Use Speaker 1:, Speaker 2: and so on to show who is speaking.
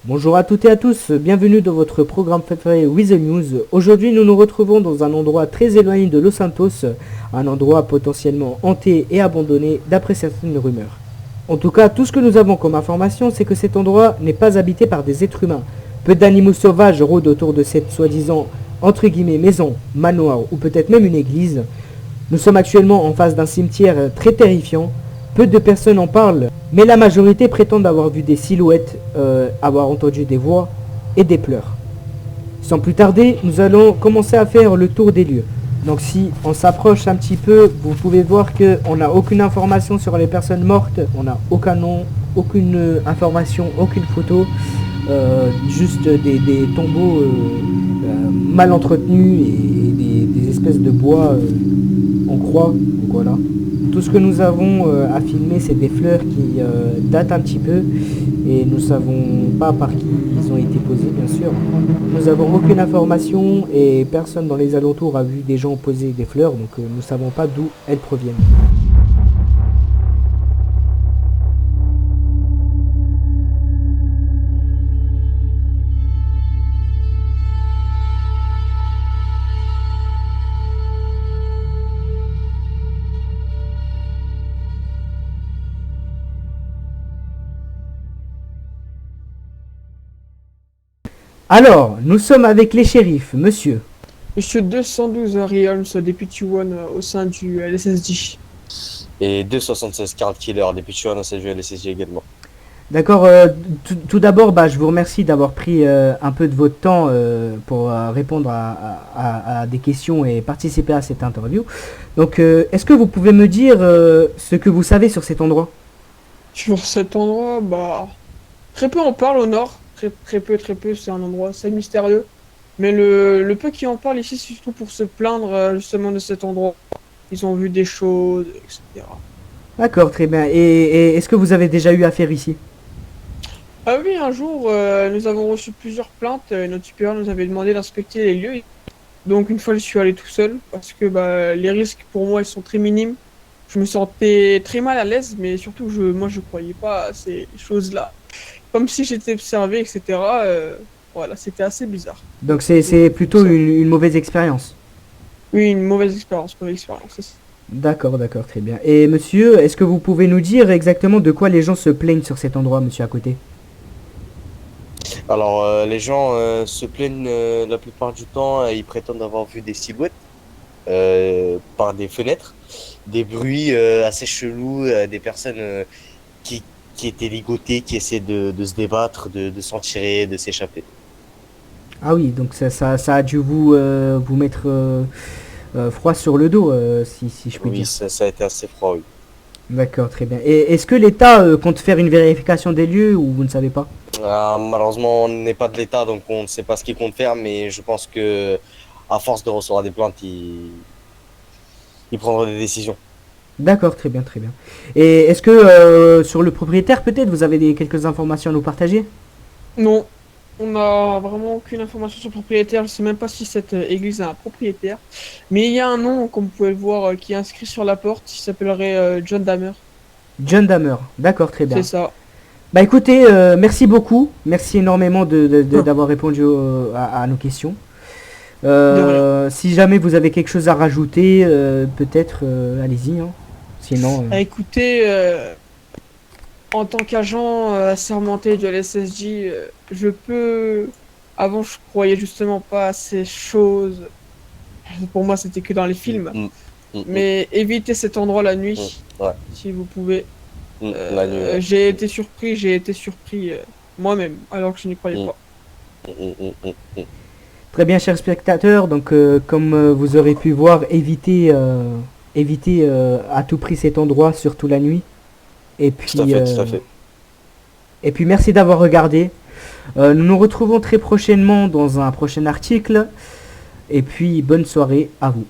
Speaker 1: Bonjour à toutes et à tous, bienvenue dans votre programme préféré With the News. Aujourd'hui nous nous retrouvons dans un endroit très éloigné de Los Santos, un endroit potentiellement hanté et abandonné d'après certaines rumeurs. En tout cas, tout ce que nous avons comme information, c'est que cet endroit n'est pas habité par des êtres humains. Peu d'animaux sauvages rôdent autour de cette soi-disant entre guillemets maison, manoir ou peut-être même une église. Nous sommes actuellement en face d'un cimetière très terrifiant. Peu de personnes en parlent, mais la majorité prétendent avoir vu des silhouettes, avoir entendu des voix et des pleurs. Sans plus tarder, nous allons commencer à faire le tour des lieux. Donc si on s'approche un petit peu, vous pouvez voir qu'on n'a aucune information sur les personnes mortes, on n'a aucun nom, aucune information, aucune photo, juste des tombeaux mal entretenus et des espèces de bois en croix, donc voilà. Tout ce que nous avons à filmer, c'est des fleurs qui datent un petit peu et nous ne savons pas par qui ils ont été posés, bien sûr. Nous n'avons aucune information et personne dans les alentours a vu des gens poser des fleurs, donc nous ne savons pas d'où elles proviennent. Alors, nous sommes avec les shérifs, monsieur.
Speaker 2: Monsieur 212 Realms, Deputy One au sein du LSSD.
Speaker 3: Et 276 Card Killer, Deputy One au sein du LSSD également.
Speaker 1: D'accord, tout d'abord, je vous remercie d'avoir pris un peu de votre temps pour répondre à des questions et participer à cette interview. Donc, est-ce que vous pouvez me dire ce que vous savez sur cet endroit?
Speaker 2: Sur cet endroit, très peu en parle au nord. Très peu, c'est un endroit assez mystérieux. Mais le peu qui en parle ici, c'est surtout pour se plaindre justement de cet endroit. Ils ont vu des choses, etc.
Speaker 1: D'accord, très bien. Et est-ce que vous avez déjà eu affaire ici?
Speaker 2: Ah oui, un jour, nous avons reçu plusieurs plaintes. Notre supérieur nous avait demandé d'inspecter les lieux. Donc une fois, je suis allé tout seul parce que les risques pour moi, ils sont très minimes. Je me sentais très mal à l'aise, mais surtout, moi, je croyais pas à ces choses-là. Comme si j'étais observé, etc. Voilà, c'était assez bizarre.
Speaker 1: Donc c'est plutôt une mauvaise expérience.
Speaker 2: Oui, une mauvaise expérience, c'est ça.
Speaker 1: D'accord, très bien. Et monsieur, est-ce que vous pouvez nous dire exactement de quoi les gens se plaignent sur cet endroit, monsieur à côté?
Speaker 3: Alors, les gens se plaignent la plupart du temps, ils prétendent avoir vu des silhouettes par des fenêtres, des bruits assez chelous, des personnes qui, qui étaient ligotées, qui essaient de se débattre, de s'en tirer, de s'échapper.
Speaker 1: Ah oui, donc ça a dû vous mettre froid sur le dos, si je puis
Speaker 3: Oui,
Speaker 1: dire.
Speaker 3: ça a été assez froid, oui.
Speaker 1: D'accord, très bien. Et est-ce que l'État compte faire une vérification des lieux ou vous ne savez pas?
Speaker 3: Malheureusement, on n'est pas de l'État, donc on ne sait pas ce qu'ils comptent faire, mais je pense que à force de recevoir des plaintes, ils prendront des décisions.
Speaker 1: D'accord, très bien, très bien. Et est-ce que sur le propriétaire, peut-être, vous avez quelques informations à nous partager?
Speaker 2: Non, on n'a vraiment aucune information sur le propriétaire. Je sais même pas si cette église a un propriétaire. Mais il y a un nom, comme vous pouvez le voir, qui est inscrit sur la porte. Il s'appellerait John Dahmer.
Speaker 1: John Dahmer. D'accord, très bien.
Speaker 2: C'est ça.
Speaker 1: Bah écoutez, merci beaucoup. Merci énormément d'avoir répondu à nos questions.
Speaker 2: De rien.
Speaker 1: Si jamais vous avez quelque chose à rajouter, peut-être, allez-y, hein. Sinon,
Speaker 2: Écoutez, en tant qu'agent assermenté de l'SSJ, je peux... Avant, je croyais justement pas à ces choses. Pour moi, c'était que dans les films. Mais évitez cet endroit la nuit,
Speaker 3: Ouais.
Speaker 2: si vous pouvez.
Speaker 3: La nuit, ouais.
Speaker 2: J'ai été surpris moi-même, alors que je n'y croyais pas.
Speaker 1: très bien, chers spectateurs. Donc, comme vous aurez pu voir, évitez à tout prix cet endroit, surtout la nuit. Et puis,
Speaker 3: Tout à fait.
Speaker 1: Et puis, merci d'avoir regardé. Nous nous retrouvons très prochainement dans un prochain article. Et puis, bonne soirée à vous.